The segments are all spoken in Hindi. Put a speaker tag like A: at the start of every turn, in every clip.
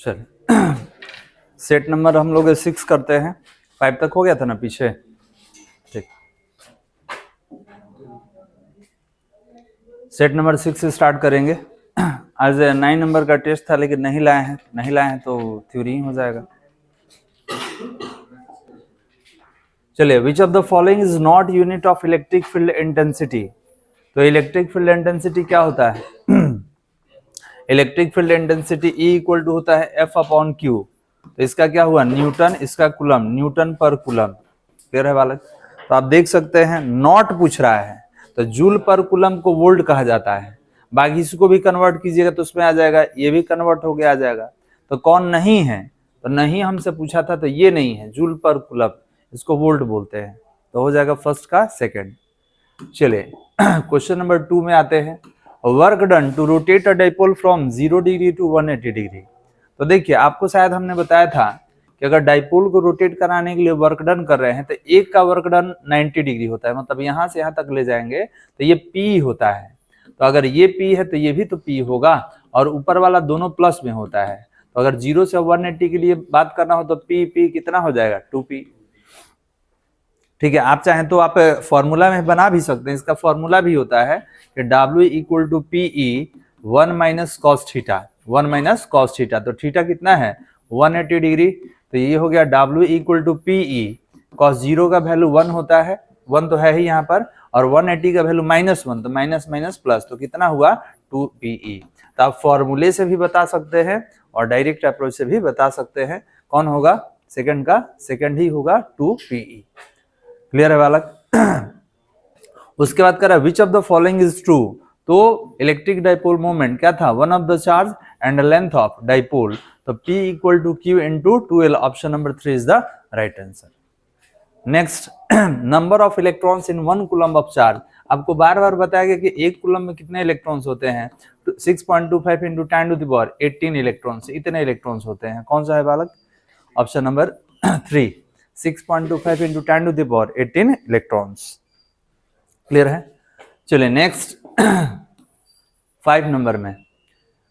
A: चलिए सेट नंबर हम लोग 6 करते हैं। 5 तक हो गया था ना पीछे, ठीक। सेट नंबर 6 से स्टार्ट करेंगे। आज 9 नंबर का टेस्ट था लेकिन नहीं लाए हैं तो थ्योरी ही हो जाएगा। चलिए, which of the following is not unit of electric field intensity. तो इलेक्ट्रिक फील्ड इंटेंसिटी क्या होता है? Electric field intensity E equal to होता है F अपॉन Q। तो इसका क्या हुआ? न्यूटन, इसका कूलम, न्यूटन पर कूलम। क्लियर है बालक? तो आप देख सकते हैं नॉट पूछ रहा है तो जूल पर कूलम को वोल्ट कहा जाता है। बाकी इसको भी कन्वर्ट कीजिएगा तो उसमें आ जाएगा, ये भी कन्वर्ट हो गया आ जाएगा। तो कौन नहीं है? तो नहीं हमसे पूछा था तो ये नहीं है, जूल पर कूलम, इसको वोल्ट बोलते हैं। तो हो जाएगा फर्स्ट का सेकंड। चलिए क्वेश्चन नंबर 2 में आते हैं। Work done to rotate a dipole from 0 degree to 180 degree. तो देखिए, आपको शायद हमने बताया था कि अगर डाइपोल को रोटेट कराने के लिए वर्क डन कर रहे हैं तो एक का वर्क डन 90 डिग्री होता है, मतलब यहां से यहां तक ले जाएंगे तो ये P होता है। तो अगर ये P है तो ये भी तो P होगा, और ऊपर वाला दोनों प्लस में होता है। तो अगर 0 से 180 के लिए बात करना हो तो P कितना हो जाएगा? 2P। ठीक है, आप चाहें तो आप फॉर्मूला में बना भी सकते हैं। इसका फॉर्मूला भी होता है कि W equal to PE 1 minus cos theta, 1 minus cos theta. तो थीटा कितना है? 180 डिग्री। तो ये हो गया W equal to PE। Cos 0 का वैल्यू 1 होता है, 1 तो है ही यहाँ पर, और 180 का वैल्यू -1, तो माइनस माइनस प्लस, तो कितना हुआ? 2PE। तो आप फॉर्मूले से भी बता सकते हैं और डायरेक्ट अप्रोच से भी बता सकते हैं। कौन होगा? सेकंड का सेकंड ही होगा, 2PE। क्लियर है बालक? उसके बाद करा which of the following is true. तो इलेक्ट्रिक डाइपोल मोमेंट क्या था? One of the charge and length of dipole. तो P equal to Q into 2L। Option number 3 is the right answer. Next, number of electrons in 1 coulomb of charge. आपको बार बार बताया गया कि एक कूलम में कितने इलेक्ट्रॉन्स होते हैं? 6.25 into 10 to the power 18 electrons, इतने इलेक्ट्रॉन्स होते हैं। कौन सा है बालक? Option number 3, 6.25 into 10 to the power 18 electrons. Clear है? चलिए नेक्स्ट 5 नंबर में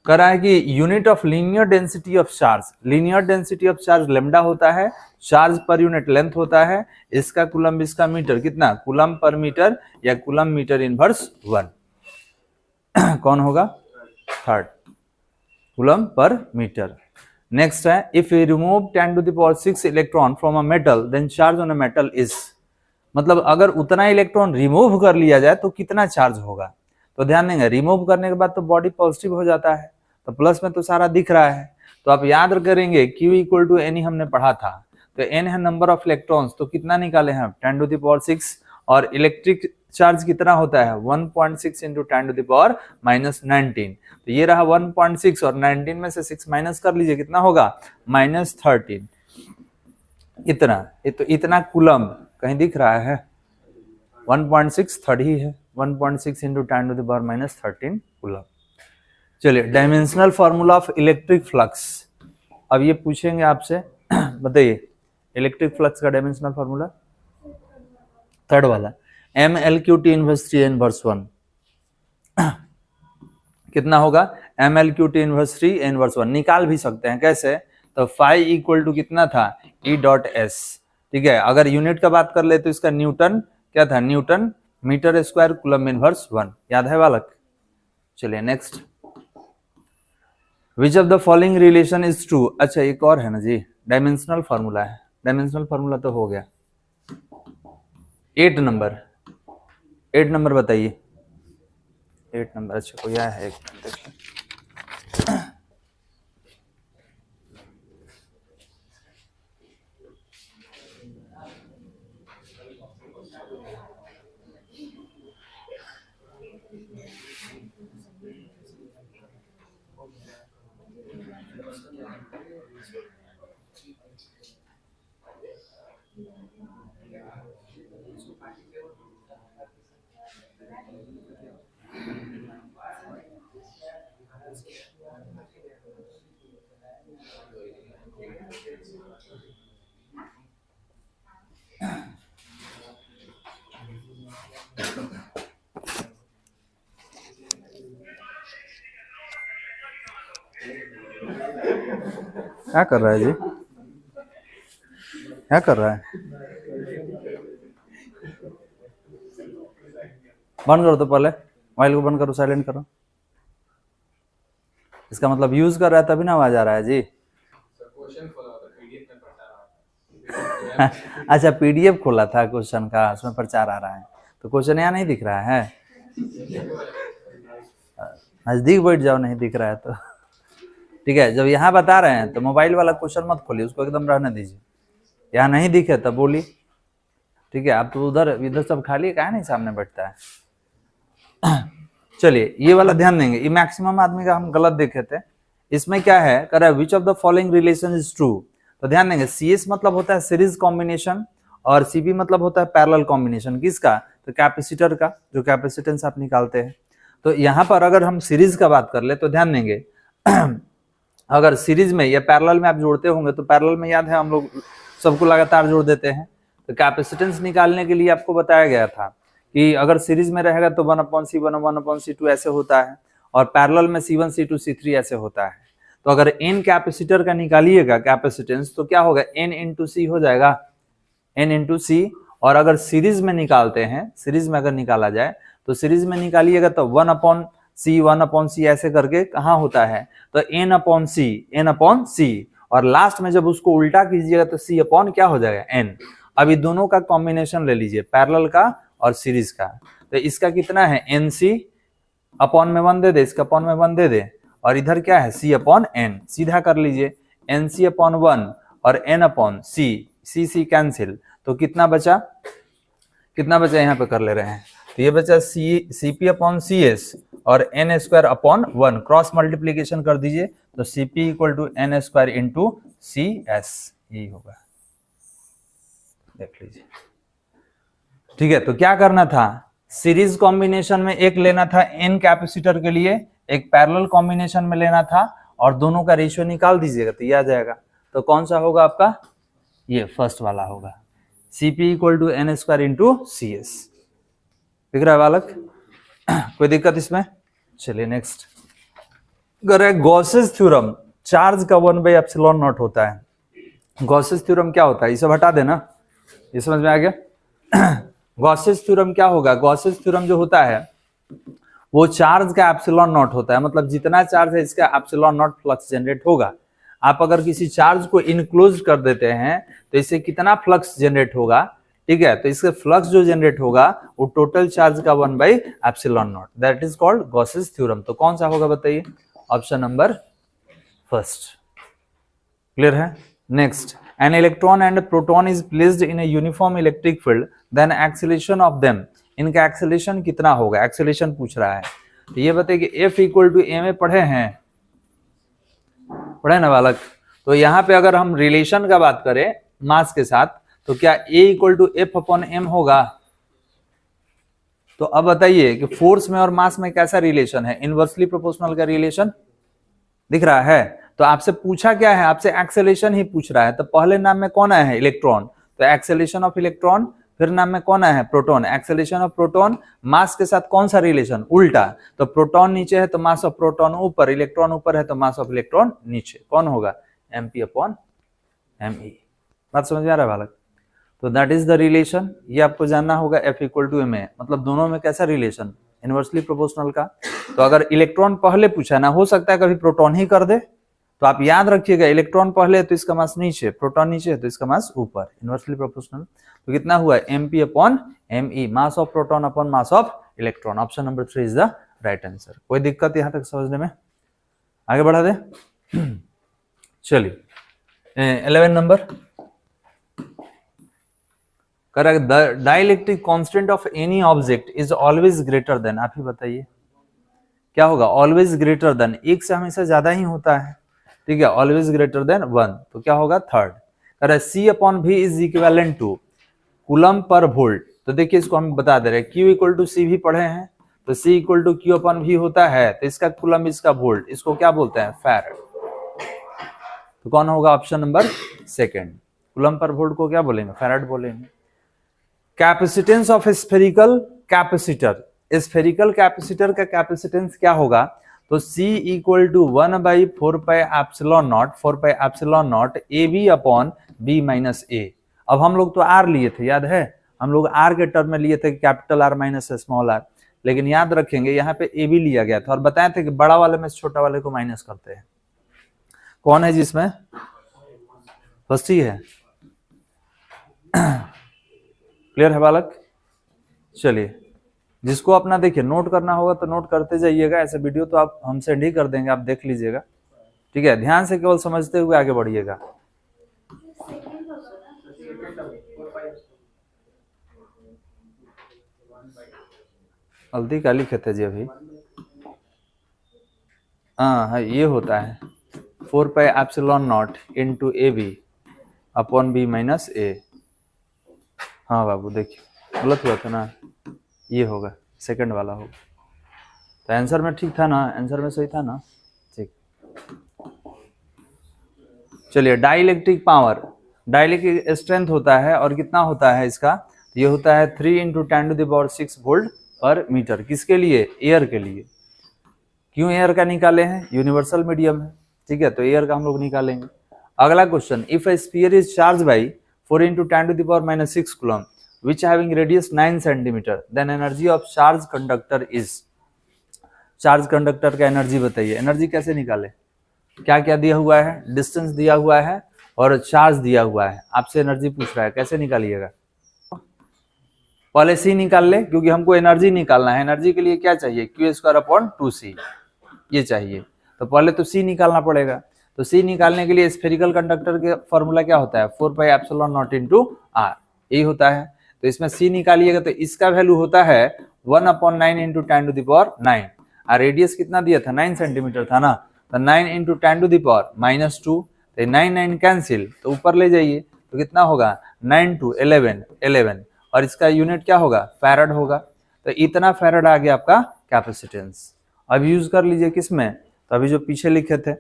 A: कह रहा है कि unit of linear density of charge. Linear density of charge lambda होता है, चार्ज पर यूनिट लेंथ होता है, इसका कूलम इसका मीटर, कितना? कूलम पर मीटर या कूलम मीटर इनवर्स 1। कौन होगा? Third, coulomb per metre. Next है if you remove 10 to the power 6 electron from a metal then charge on a metal is. मतलब अगर उतना इलेक्ट्रॉन रिमूव कर लिया जाए तो कितना चार्ज होगा? तो ध्यान देंगे, रिमूव करने के बाद तो बॉडी पॉजिटिव हो जाता है, तो प्लस में तो सारा दिख रहा है। तो आप याद करेंगे Q इक्वल टू N हमने पढ़ा था। तो N है नंबर ऑफ इलेक्ट्रॉन्स, तो कितना निकाले हैं? 10 टू द पावर 6। और इलेक्ट्रिक चार्ज कितना होता है? 1.6 इंटू 10 टू द पावर -19। तो ये रहा 1.6 और 19 में से 6 माइनस कर लीजिए, कितना होगा? -13। इतना तो इतना कूलम कहीं दिख रहा है? 1.6 थर्ड ही है, 1.6 into 10 to the power -13 coulomb. चलिए, dimensional formula of electric flux. अब ये पूछेंगे आपसे, बताइए इलेक्ट्रिक फ्लक्स का डायमेंशनल फॉर्मूला, थर्ड वाला, MLQT इनवर्स 3 इनवर्स 1। कितना होगा? MLQT inverse 3 inverse 1। निकाल भी सकते हैं, कैसे? तो फाई इक्वल टू कितना था? E.S। ठीक है, अगर यूनिट का बात कर ले तो इसका न्यूटन क्या था? Newton meter square coulomb inverse 1। याद है बालक? चलिए next, which of the following relation is true. अच्छा एक और है ना जी, डायमेंशनल फॉर्मूला है। डायमेंशनल फॉर्मूला तो हो गया। 8 नंबर, 8 नंबर बताइए। 8 नंबर, अच्छा कोई आया है? एक मिनट देख लें। क्या कर रहा है जी, क्या कर रहा है? बंद करो तो पहले, मोबाइल को बंद करो, साइलेंट करो। इसका मतलब यूज कर रहा है तभी ना आवाज आ रहा है जी। अच्छा, पीडीएफ खोला था क्वेश्चन का, उसमें प्रचार आ रहा है, तो क्वेश्चन यहाँ नहीं दिख रहा है। नजदीक बैठ जाओ, नहीं दिख रहा है तो ठीक है। जब यहाँ बता रहे हैं तो मोबाइल वाला क्वेश्चन मत खोलिए, उसको एकदम रहने दीजिए। यहाँ नहीं दिखे तब बोलिए, ठीक है। आप तो उधर इधर सब खाली, कहा नहीं सामने बैठता है। चलिए ये वाला ध्यान देंगे, ये मैक्सिमम आदमी का हम गलत देखे थे। इसमें क्या है, कह रहा है विच of the following relation is true. तो ध्यान देंगे, सीएस मतलब होता है सीरीज कॉम्बिनेशन और सीबी मतलब होता है पैरेलल कॉम्बिनेशन। किसका? तो कैपेसिटर का, जो कैपेसिटेंस आप निकालते हैं। तो यहाँ पर अगर हम सीरीज का बात कर ले तो ध्यान देंगे अगर सीरीज में या पैरेलल में आप जोड़ते होंगे तो पैरेलल में याद है हम लोग सबको लगातार जोड़ देते हैं। तो कैपेसिटेंस निकालने के लिए आपको बताया गया था कि अगर सीरीज में रहेगा तो 1/C1 1/C2 ऐसे होता है, और पैरेलल में C1 C2 C3 ऐसे होता है। तो अगर n कैपेसिटर का निकालिएगा कैपेसिटेंस तो क्या होगा, n इंटू सी हो जाएगा, n इंटू सी। और अगर सीरीज में निकालते हैं, सीरीज में अगर निकाला जाए तो सीरीज में निकालिएगा तो 1/C ऐसे करके कहाँ होता है, तो n/C, और लास्ट में जब उसको उल्टा कीजिएगा तो C क्या हो जाएगा, n। अब ये दोनों का कॉम्बिनेशन ले लीजिए, पैरेलल का और सीरीज का। तो इसका कितना है, NC अपॉन में 1 दे दे, इसका अपॉन में 1 दे दे, और इधर क्या है C/n, सीधा कर लीजिए NC/1 और n/C, C कैंसिल। तो कितना बचा, यहाँ पे कर ले रहे हैं, तो ये बचा CP/CS और n² 1, क्रॉस मल्टीप्लीकेशन कर दीजिए तो CP = n² इंटू CS, यही होगा, देख लीजिए। ठीक है, तो क्या करना था, सीरीज कॉम्बिनेशन में एक लेना था n कैपेसिटर के लिए, एक पैरेलल कॉम्बिनेशन में लेना था, और दोनों का रेशियो निकाल दीजिएगा तो ये आ जाएगा। तो कौन सा होगा आपका, ये फर्स्ट वाला होगा, CP = n² इंटू CS। दिख रहा है बालक, कोई दिक्कत इसमें? चलिए नेक्स्ट, गॉसेस थ्योरम, चार्ज का 1/ε0 होता है। गॉसेस थ्योरम क्या होता है, ये सब हटा देना, ये समझ में आ गया। गॉसेस थ्योरम क्या होगा, गॉसेस थ्योरम जो होता है वो चार्ज का ε0 होता है, मतलब जितना चार्ज है इसका ε0 फ्लक्स जनरेट होगा। आप अगर किसी चार्ज को इनक्लोज कर देते हैं तो इससे कितना फ्लक्स जनरेट होगा, ठीक है। तो इससे फ्लक्स जो जनरेट होगा वो टोटल चार्ज का 1/ε0, that is called Gauss's theorem. तो कौन सा होगा बताइए, ऑप्शन नंबर फर्स्ट। क्लियर है? Next, an electron and a proton is placed in a uniform electric field, then acceleration of them, इनका एक्सेलेरेशन कितना होगा, एक्सेलेरेशन पूछ रहा है। तो ये बताइए कि F = a में पढ़े ना बालक। तो यहाँ पे अगर हम रिलेशन का बात करें मास के साथ तो क्या A = F/m होगा। तो अब बताइए कि फोर्स में और मास में कैसा रिलेशन है, इनवर्सली प्रोपोर्शनल का रिलेशन दिख रहा है। तो आपसे पूछा क्या है, आपसे एक्सेलेरेशन ही पूछ रहा है। तो पहले नाम में कौन आया है, इलेक्ट्रॉन, तो एक्सेलेरेशन ऑफ इलेक्ट्रॉन, फिर नाम में कौन आया है, प्रोटॉन, एक्सेलेरेशन ऑफ प्रोटॉन। मास के साथ कौन सा रिलेशन, उल्टा, तो प्रोटॉन नीचे है तो मास ऑफ प्रोटॉन ऊपर, इलेक्ट्रॉन ऊपर है तो मास ऑफ इलेक्ट्रॉन नीचे, कौन होगा, mp/me। बात समझ में आ रहा है बालक? तो दैट इज द रिलेशन, ये आपको जानना होगा। F = ma, मतलब दोनों में कैसा रिलेशन, इनवर्सली प्रोपोर्शनल का। तो अगर इलेक्ट्रॉन पहले पूछा ना, हो सकता है कभी प्रोटॉन ही कर दे, तो आप याद रखिएगा इलेक्ट्रॉन पहले तो इसका मास नीचे, प्रोटॉन नीचे तो इसका मास ऊपर, इनवर्सली प्रोपोर्शनल। तो कितना हुआ, mp/me, mass of proton upon mass of electron. Option number 3 is the right answer. कोई दिक्कत यहां तक समझने में? आगे बढ़ा दे। चलिए 11 number, correct, the dielectric constant of any object is always greater than, आप ही बताइए क्या होगा, ऑलवेज ग्रेटर देन, एक से हमेशा ज्यादा ही होता है, ठीक है, ऑलवेज ग्रेटर देन 1, तो क्या होगा, third. Correct, C/V is equivalent to coulomb per volt. तो देखिए इसको हम बता दे रहे हैं, Q = C भी पढ़े हैं, तो C = Q/V होता है, तो इसका कूलम, इसका वोल्ट, इसको क्या बोलते हैं, फैराड। तो कौन होगा, option number second. Coulomb per volt को क्या बोलेंगे, फैराड बोलेंगे। Capacitance of spherical capacitor, spherical capacitor का कैपेसिटेंस क्या होगा, तो C equal to 1/4 epsilon naught A B upon B minus A. अब हम लोग तो आर लिए थे, याद है, हम लोग आर के टर्म में लिए थे capital R minus small R, लेकिन याद रखेंगे यहाँ पे ए बी लिया गया था और बताए थे कि बड़ा वाले में छोटा वाले को माइनस करते हैं। कौन है जिसमें फर्स्ट ही है? क्लियर है बालक? चलिए, जिसको अपना देखिए नोट करना होगा तो नोट करते जाइएगा, ऐसे वीडियो तो आप हम सेंड ही कर देंगे, आप देख लीजिएगा, ठीक है। ध्यान से केवल समझते हुए आगे बढ़िएगा। गलती क्या लिखे थे जी अभी? हाँ, ये होता है 4 epsilon naught into A B upon B minus A. हाँ बाबू देखिए गलत हुआ था ना, ये होगा सेकंड वाला होगा। तो आंसर में ठीक था ना, आंसर में सही था ना, ठीक। चलिए, डाइलेक्ट्रिक पावर, डाइलेक्ट्रिक स्ट्रेंथ होता है और कितना होता है इसका? ये होता है 3 × 10⁶ वोल्ट पर मीटर। किसके लिए? एयर के लिए। क्यों एयर का निकाले हैं? यूनिवर्सल मीडियम है, ठीक है, तो एयर का हम लोग निकालेंगे। अगला question, if A sphere is charge by 4 × 10⁻⁶ coulomb which having radius 9 cm, then energy of charge conductor is। Charge conductor का एनर्जी बताइए। एनर्जी कैसे निकाले? क्या क्या दिया हुआ है? डिस्टेंस दिया हुआ है और चार्ज दिया हुआ है, आपसे एनर्जी पूछ रहा है, कैसे निकालिएगा? पहले सी निकाल ले, क्योंकि हमको एनर्जी निकालना है। एनर्जी के लिए क्या चाहिए? Q²/2c, ये चाहिए। तो पहले तो सी निकालना पड़ेगा। तो सी निकालने के लिए स्फेरिकल कंडक्टर के फॉर्मूला क्या होता है? 4πε0 × r, यही होता है। तो इसमें सी निकालिएगा तो इसका वैल्यू होता है 1/9 × 10⁹ और रेडियस कितना दिया था? 9 सेंटीमीटर था ना, तो 9 × 10⁻⁻2, तो 9 9 कैंसिल, तो ऊपर ले जाइए तो कितना होगा? 9 2 11, और इसका यूनिट क्या होगा? फैराड होगा। तो इतना फैराड आ गया आपका कैपेसिटेंस। अब यूज कर लीजिए किसमें? तो अभी जो पीछे लिखे थे,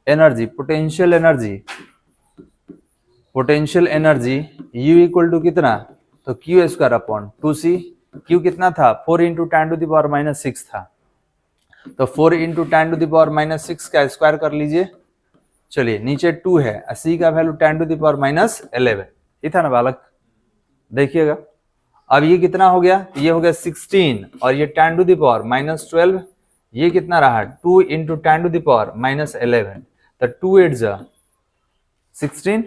A: energy, potential energy U equal to कितना? तो Q²/2c। Q कितना था? 4 × 10⁻⁻6 था, तो 4 × 10⁻⁻6 का स्क्वायर कर लीजिए। चलिए, नीचे 2 है, C का वैल्यू 10⁻11, ये था ना बालक? देखिएगा, अब ये कितना हो गया? ये हो गया 16 और ये 10⁻12, ये कितना रहा? 2 × 10⁻11, तो 2 8 जा 16।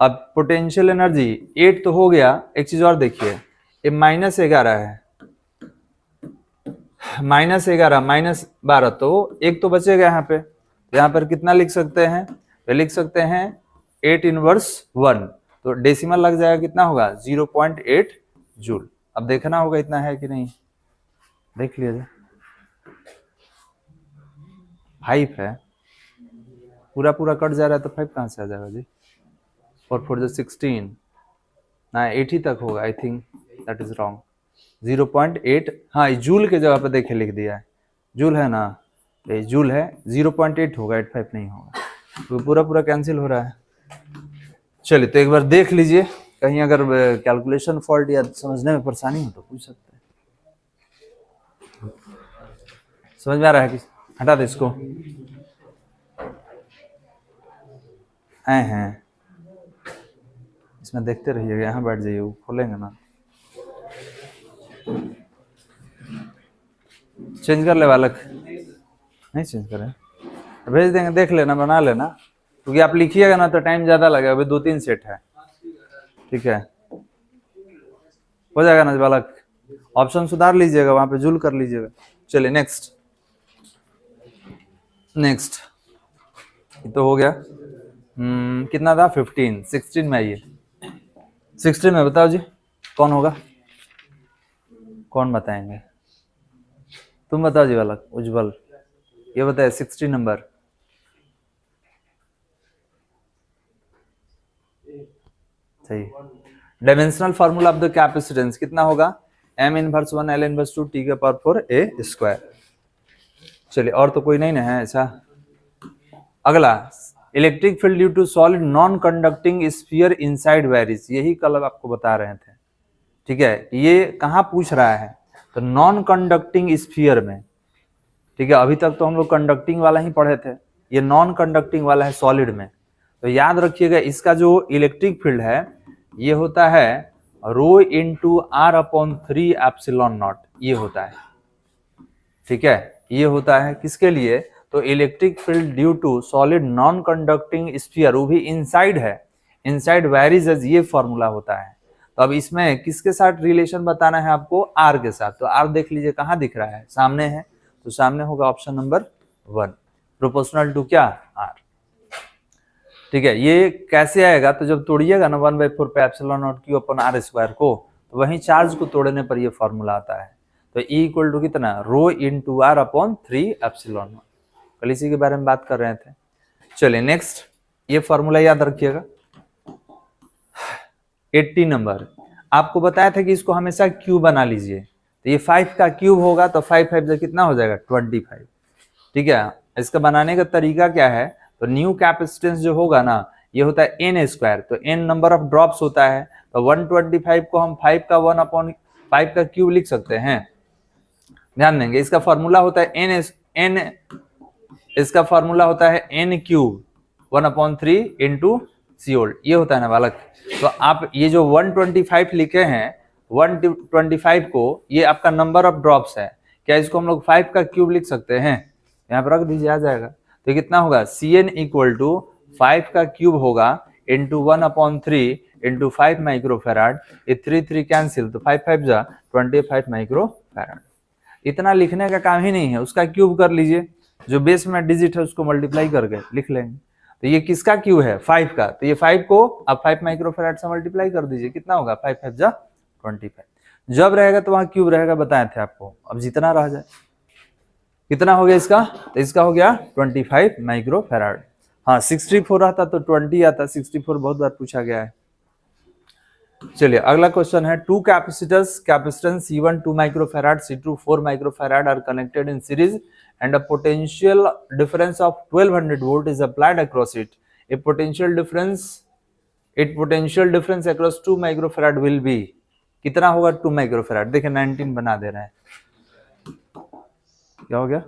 A: अब पोटेंशियल एनर्जी 8 तो हो गया, एक चीज और देखिए, ये -11 है, -11 -12, तो एक तो बचेगा यहाँ पे। यहाँ पर कितना लिख सकते हैं? तो लिख सकते हैं 8⁻1, तो डेसिमल लग जाएगा, कितना होगा? 0.8 जूल। अब देखना होगा इतना है कि नहीं, देख लीजिए। 5 है, पूरा कट जा रहा है, तो 5 कहाँ से आ जाएगा जी? 4 4 16 ना, 80 तक होगा, I think that is wrong. 0.8, हाँ जूल के जगह पे देखे लिख दिया है, जूल है ना, ये जूल है, 0.8 होगा, 85 नहीं होगा, तो पूरा कैंसिल हो रहा है। चलिए, तो एक बार देख लीजिए, कहीं अगर कैलकुलेशन फॉल्ट या समझने में परेशानी हो तो पूछ सकते हैं। समझ में आ रहा है कि? हटा दे इसको। हैं इसमें देखते रहिएगा, यहाँ बैठ जाइए, वो खोलेंगे ना। चेंज कर ले बालक, नहीं चेंज करें, भेज देंगे, देख लेना, बना लेना, क्योंकि आप लिखिएगा ना तो टाइम ज्यादा लगेगा। अभी 2-3 सेट है, ठीक है, हो जाएगा ना बालक? ऑप्शन सुधार लीजिएगा, वहां पे जूल कर लीजिएगा। चलिए नेक्स्ट तो हो गया। कितना था? 15। 16 में आइए, 16 में बताओ जी कौन होगा? कौन बताएंगे? तुम बताओ जी बालक, उज्जवल, ये बताए 16 नंबर। सही। Dimensional formula of the capacitance कितना होगा? M−1 L−2 T⁴ A²। चलिए, और तो कोई नहीं ना है ऐसा। अगला, electric field due to solid non conducting sphere inside varies, यही कल आपको बता रहे थे, ठीक है। ये कहाँ पूछ रहा है? तो नॉन कंडक्टिंग स्फीयर में, ठीक है, अभी तक तो हम लोग कंडक्टिंग वाला ही पढ़े थे, ये नॉन कंडक्टिंग वाला है सॉलिड में। तो याद रखिएगा इसका जो इलेक्ट्रिक फील्ड है ये होता है rho into R upon 3 epsilon naught, ये होता है। ठीक है, ये होता है किसके लिए, तो electric field due to solid non conducting sphere, वो भी इनसाइड है, इनसाइड वेरीज एज, ये फॉर्मूला होता है। तो अब इसमें किसके साथ रिलेशन बताना है आपको, आर के साथ। तो आर देख लीजिए कहाँ दिख रहा है, सामने है, तो सामने होगा ऑप्शन नंबर 1, प्रोपोर्शनल टू क्या, आर। ठीक है, ये कैसे आएगा, तो जब तोड़िएगा ना 1/4 पे epsilon naught Q upon R square को, तो वहीं चार्ज को तोड़ने पर ये फॉर्मूला आता है। तो E इक्वल टू कितना, rho into R upon 3 epsilon naught. कल इसी के बारे में बात कर रहे थे। चलिए नेक्स्ट, ये फॉर्मूला याद रखिएगा। 80 नंबर आपको बताया था कि इसको हमेशा क्यूब बना लीजिए, तो ये 5 का क्यूब होगा, तो 5 5 कितना हो जाएगा, 25। ठीक है, इसका बनाने का तरीका क्या है, तो न्यू कैपेसिटेंस जो होगा ना, ये होता है एन स्क्वायर, तो एन नंबर ऑफ ड्रॉप्स होता है, तो 125 को हम 5 का 1/5 का क्यूब लिख सकते हैं। ध्यान देंगे, इसका फॉर्मूला होता है इसका फॉर्मूला होता है एन क्यूब 1/3 इंटू सीओल्ड, ये होता है ना बालक। तो आप ये जो 125 लिखे हैं, 125 को ये आपका नंबर ऑफ ड्रॉप्स है, क्या इसको हम लोग 5 का क्यूब लिख सकते हैं, यहाँ पर रख दीजिए, आ जाएगा। तो कितना होगा, Cn इक्वल टू 5 का क्यूब होगा इंटू 1/3 इंटू 5 माइक्रोफेराड, ये 3 3 कैंसिल, तो 5 5 जा 25 माइक्रोफेराड। इतना लिखने का काम ही नहीं है, उसका क्यूब कर लीजिए, जो बेस में डिजिट है उसको मल्टीप्लाई करके लिख लेंगे। तो ये किसका क्यूब है, 5 का, तो ये 5 को आप 5 माइक्रोफेराड से मल्टीप्लाई कर दीजिए, कितना होगा, 5 5 जा 25। जब रहेगा तो वहां क्यूब रहेगा, बताए थे आपको। अब जितना रह जाए, कितना हो गया इसका, तो इसका हो गया 25 माइक्रोफेराड। हाँ 64 रहता तो 20 आता, 64 बहुत बार पूछा गया है। चलिए अगला क्वेश्चन है, two capacitors, capacitance C1 2 microfarad, C2 4 microfarad are connected in series and a potential difference of 1200 volt is applied across it. A potential difference across 2 microfarad will be, कितना होगा 2 माइक्रोफेराड, देखिए 19 बना दे रहे हैं, क्या हो गया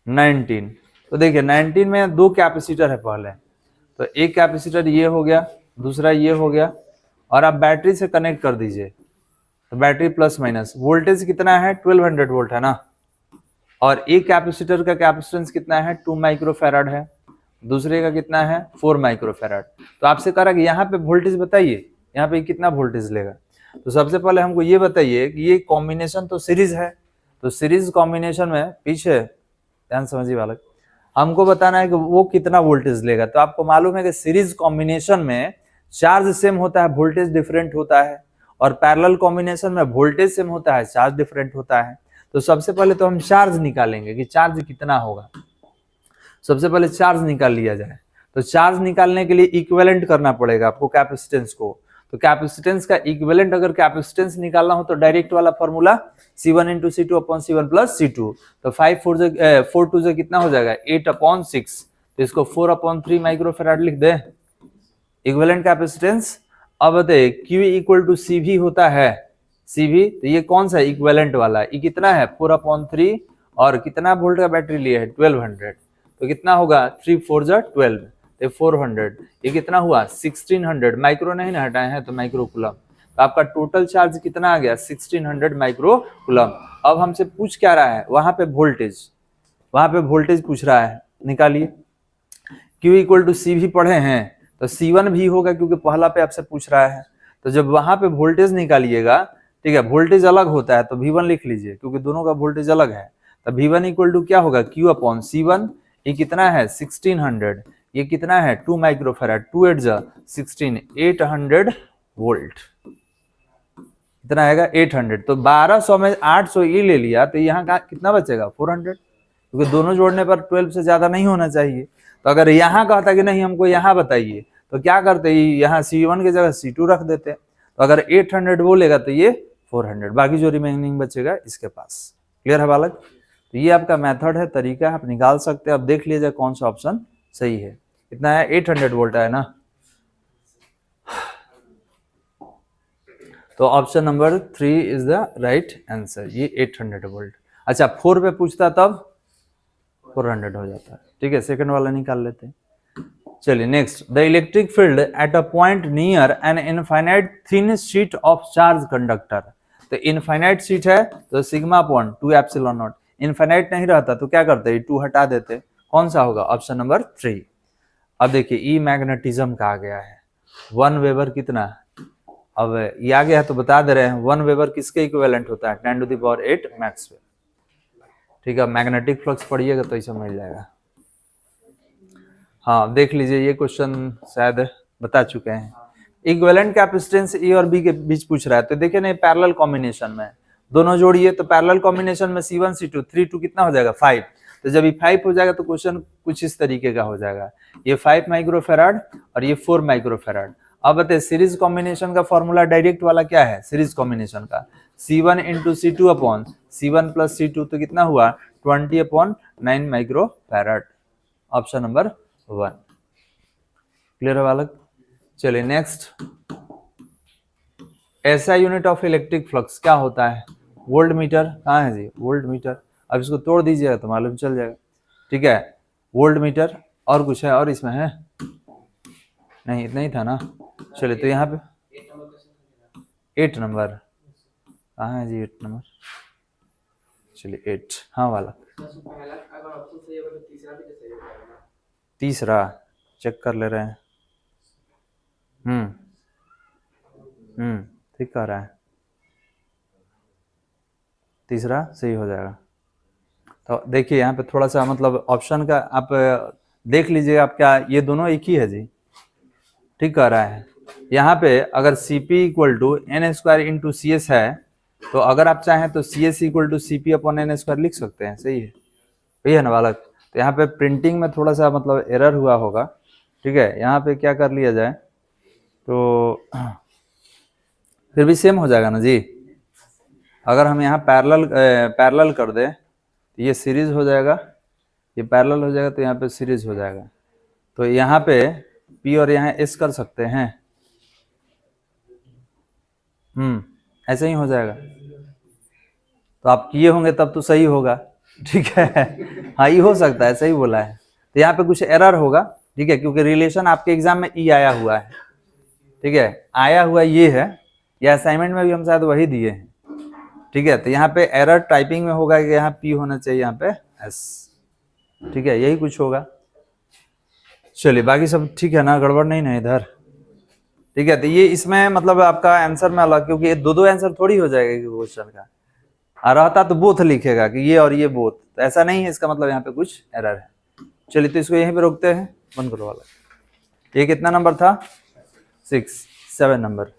A: 19। तो देखिए 19 में 2 कैपेसिटर है पहले, तो एक कैपेसिटर ये हो गया, दूसरा ये हो गया, और आप बैटरी से कनेक्ट कर दीजिए, तो बैटरी प्लस माइनस, वोल्टेज कितना है 1200 वोल्ट है ना, और एक कैपेसिटर का कैपेसिटेंस कितना है 2 माइक्रोफेराड है, दूसरे का कितना है 4 माइक्रोफेराड। तो आपसे कह रहा कि यहाँ पे वोल्टेज बताइए, यहाँ पे कितना वोल्टेज लेगा। तो सबसे पहले हमको ये बताइए कि ये कॉम्बिनेशन तो सीरीज है, तो सीरीज कॉम्बिनेशन में पीछे ध्यान समझिए बालक, हमको बताना है कि वो कितना वोल्टेज लेगा। तो आपको मालूम है कि सीरीज कॉम्बिनेशन में चार्ज सेम होता है, वोल्टेज डिफरेंट होता है, और पैरेलल कॉम्बिनेशन में वोल्टेज सेम होता है, चार्ज डिफरेंट होता है। तो सबसे पहले तो हम चार्ज निकालेंगे कि चार्ज कितना होगा, सबसे पहले चार्ज निकाल लिया जाए। तो चार्ज निकालने के लिए इक्विवेलेंट करना पड़ेगा आपको कैपेसिटेंस को। तो कैपेसिटेंस का इक्विवेलेंट अगर कैपेसिटेंस निकालना हो तो डायरेक्ट वाला formula C1 into C2 upon C1 plus C2। तो 5 4 2 से कितना हो जाएगा 8/6, तो इसको 4/3 माइक्रोफेराड लिख दे इक्विवेलेंट कैपेसिटेंस। अब बताइए Q इक्वल टू CV होता है, CV, तो ये कौन सा इक्विवेलेंट वाला, ये कितना है 4/3, और कितना वोल्ट का बैटरी लिया है 1200, तो कितना होगा 3 4 जा 12, तो 400, ये कितना हुआ 1600, माइक्रो नहीं ना हटाए हैं तो माइक्रो कूलम। तो आपका टोटल चार्ज कितना आ गया 1600 माइक्रो कूलम। अब हमसे पूछ क्या रहा है, वहां पे वोल्टेज पूछ रहा है, निकालिए। Q इक्वल टू CV पढ़े हैं तो C1 भी होगा, क्योंकि पहला पे आपसे पूछ रहा है। तो जब वहां पे वोल्टेज निकालिएगा, ठीक है, वोल्टेज अलग होता है तो V1 लिख लीजिए, क्योंकि दोनों का वोल्टेज अलग है। तो V1 इक्वल टू क्या होगा Q अपॉन C1, ये कितना है 1600, ये कितना है 2 माइक्रोफेराड, 2 8 जा 16, 800 वोल्ट, कितना आएगा 800। तो 1200 में 800 ये ले लिया, तो यहाँ का कितना बचेगा 400, क्योंकि दोनों जोड़ने पर 12 से ज्यादा नहीं होना चाहिए। तो अगर यहाँ कहता कि नहीं हमको यहाँ बताइए, तो क्या करते, यहाँ C1 की जगह C2 रख देते। तो अगर 800 वो लेगा तो ये 400, बाकी जो रिमेनिंग बचेगा इसके पास। क्लियर है बालक। तो ये आपका मेथड है, तरीका है, आप निकाल सकते हैं। अब देख लीजिए कौन सा ऑप्शन सही है। कितना है 800 वोल्ट है ना, तो option number 3 is the right answer, ये 800 वोल्ट। अच्छा 4 पे पूछता तब 400 हो जाता है। ठीक है, सेकंड वाला निकाल लेते हैं। चलिए next, the electric field at a point near an infinite thin sheet of charge conductor. तो इनफाइनाइट शीट है तो sigma upon 2 epsilon not, infinite नहीं रहता तो क्या करते हैं 2 हटा देते, कौन सा होगा ऑप्शन नंबर 3। अब देखिए ई मैग्नेटिज्म का आ गया है, 1 वेबर कितना, अब ये आ गया है तो बता दे रहे हैं 1 वेबर किसके इक्विवेलेंट होता है 10⁸ मैक्सवेल। ठीक है, मैग्नेटिक फ्लक्स पढ़िएगा तो ऐसा मिल जाएगा। हाँ देख लीजिए, ये क्वेश्चन शायद बता चुके हैं। इक्विवेलेंट कैपेसिटेंस ए और बी के बीच पूछ रहा है, तो देखिए ना पैरेलल कॉम्बिनेशन में दोनों जोड़िए, तो पैरेलल कॉम्बिनेशन में C1 C2 3 2 कितना हो जाएगा 5। तो जब ये 5 हो जाएगा तो क्वेश्चन कुछ इस तरीके का हो जाएगा, ये 5 माइक्रोफेराड और ये 4 माइक्रोफेराड। अब बताइए सीरीज कॉम्बिनेशन का फॉर्मूला डायरेक्ट वाला क्या है, सीरीज कॉम्बिनेशन का C1 into C2 upon C1 plus C2, तो कितना हुआ 20/9 माइक्रोफेराड, ऑप्शन नंबर 1। क्लियर है बालक। चलिए नेक्स्ट, ऐसा यूनिट ऑफ इलेक्ट्रिक फ्लक्स क्या होता है, वोल्ट मीटर। कहाँ है जी वोल्ट मीटर, अब इसको तोड़ दीजिएगा तो मालूम चल जाएगा। ठीक है, वोल्ट मीटर, और कुछ है और इसमें है नहीं, इतना ही था ना। चलिए तो यहाँ पे 8 नंबर कहाँ है जी, 8 नंबर, चलिए 8 हाँ वाला तीसरा चेक कर ले रहे हैं। ठीक कह रहा है, तीसरा सही हो जाएगा। तो देखिए यहाँ पे थोड़ा सा मतलब ऑप्शन का आप देख लीजिए, आप क्या ये दोनों एक ही है जी, ठीक कह रहा है। यहाँ पे अगर Cp equal to n² into CS है, तो अगर आप चाहें तो CS equal to CP upon n² लिख सकते हैं, सही है, सही है ना बालक। तो यहाँ पे प्रिंटिंग में थोड़ा सा मतलब एरर हुआ होगा। ठीक है, यहाँ पे क्या कर लिया जाए, तो फिर भी सेम हो जाएगा ना जी। अगर हम यहाँ पैरेलल कर दें तो ये सीरीज हो जाएगा, ये पैरेलल हो जाएगा तो यहाँ पे सीरीज हो जाएगा। तो यहाँ पे P और यहाँ S कर सकते हैं, ऐसे ही हो जाएगा। तो आप किए होंगे तब तो सही होगा। ठीक है, हाँ ये हो सकता है, सही बोला है। तो यहाँ पे कुछ एरर होगा, ठीक है, क्योंकि रिलेशन आपके एग्जाम में E आया हुआ है। ठीक है, आया हुआ ये है, या असाइनमेंट में भी हम शायद वही दिए हैं। ठीक है, तो यहाँ पे एरर टाइपिंग में होगा कि यहाँ P होना चाहिए, यहाँ पे S। ठीक है, यही कुछ होगा। चलिए बाकी सब ठीक है ना, गड़बड़ नहीं ना इधर। ठीक है, तो ये इसमें मतलब आपका आंसर में अलग, क्योंकि ये दो आंसर थोड़ी हो जाएगा क्वेश्चन का, और रहता तो बोथ लिखेगा कि ये और ये बोथ, तो ऐसा नहीं है, इसका मतलब यहाँ पे कुछ एरर है। चलिए तो इसको यहीं पे रोकते हैं, बंद करो वाला। ये कितना नंबर था 7 नंबर।